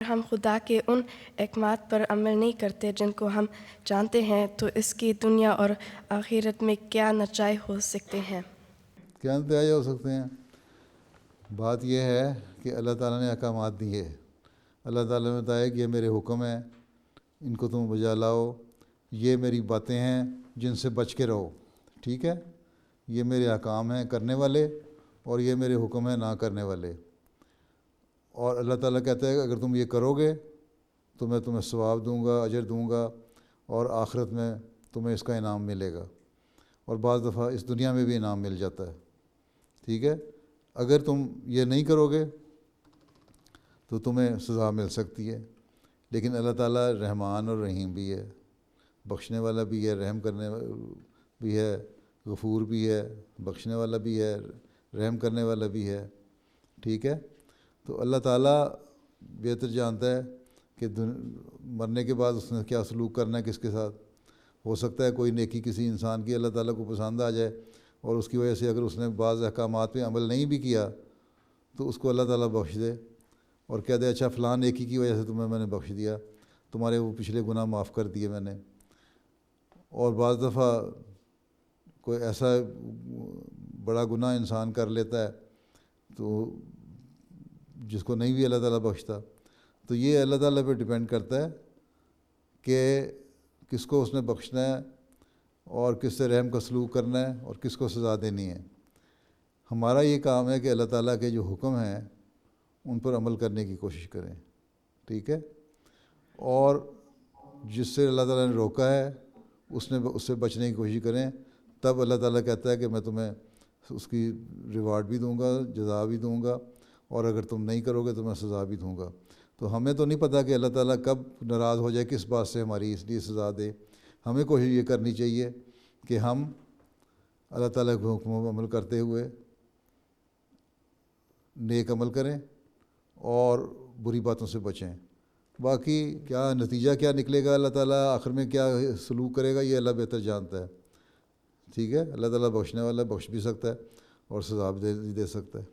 ہم خدا کے ان احکامات پر عمل نہیں کرتے جن کو ہم جانتے ہیں تو اس کی دنیا اور آخرت میں کیا نتائج ہو سکتے ہیں؟ کیا نتائج ہو سکتے ہیں؟ بات یہ ہے کہ اللہ تعالیٰ نے احکامات دیے، اللہ تعالیٰ نے بتایا کہ یہ میرے حکم ہیں، ان کو تم بجا لاؤ، یہ میری باتیں ہیں جن سے بچ کے رہو، ٹھیک ہے؟ یہ میرے احکام ہیں کرنے والے، اور یہ میرے حکم ہیں نہ کرنے والے۔ اور اللہ تعالیٰ کہتا ہے کہ اگر تم یہ کرو گے تو میں تمہیں ثواب دوں گا، اجر دوں گا، اور آخرت میں تمہیں اس کا انعام ملے گا، اور بعض دفعہ اس دنیا میں بھی انعام مل جاتا ہے، ٹھیک ہے؟ اگر تم یہ نہیں کرو گے تو تمہیں سزا مل سکتی ہے، لیکن اللہ تعالیٰ رحمان اور رحیم بھی ہے، بخشنے والا بھی ہے، رحم کرنے بھی ہے، غفور بھی ہے، بخشنے والا بھی ہے، رحم کرنے والا بھی ہے، ٹھیک ہے؟ تو اللہ تعالیٰ بہتر جانتا ہے کہ مرنے کے بعد اس نے کیا سلوک کرنا ہے کس کے ساتھ۔ ہو سکتا ہے کوئی نیکی کسی انسان کی اللہ تعالیٰ کو پسند آ جائے، اور اس کی وجہ سے اگر اس نے بعض احکامات پہ عمل نہیں بھی کیا تو اس کو اللہ تعالیٰ بخش دے اور کہہ دے اچھا فلاں نیکی کی وجہ سے تمہیں میں نے بخش دیا، تمہارے وہ پچھلے گناہ معاف کر دیے میں نے۔ اور بعض دفعہ کوئی ایسا بڑا گناہ انسان کر لیتا ہے تو جس کو نہیں بھی اللہ تعالیٰ بخشتا، تو یہ اللہ تعالیٰ پہ ڈیپینڈ کرتا ہے کہ کس کو اس نے بخشنا ہے اور کس سے رحم کا سلوک کرنا ہے اور کس کو سزا دینی ہے۔ ہمارا یہ کام ہے کہ اللہ تعالیٰ کے جو حکم ہیں ان پر عمل کرنے کی کوشش کریں، ٹھیک ہے؟ اور جس سے اللہ تعالیٰ نے روکا ہے اس سے بچنے کی کوشش کریں، تب اللہ تعالیٰ کہتا ہے کہ میں تمہیں اس کی ریوارڈ بھی دوں گا، جزا بھی دوں گا، اور اگر تم نہیں کرو گے تو میں سزا بھی دوں گا۔ تو ہمیں تو نہیں پتہ کہ اللہ تعالیٰ کب ناراض ہو جائے، کس بات سے ہماری اس لیے سزا دے۔ ہمیں کوشش یہ کرنی چاہیے کہ ہم اللہ تعالیٰ کے حکموں پر عمل کرتے ہوئے نیک عمل کریں اور بری باتوں سے بچیں۔ باقی کیا نتیجہ کیا نکلے گا، اللہ تعالیٰ آخر میں کیا سلوک کرے گا، یہ اللہ بہتر جانتا ہے، ٹھیک ہے؟ اللہ تعالیٰ بخشنے والا بخش بھی سکتا ہے اور سزا بھی دے سکتا ہے۔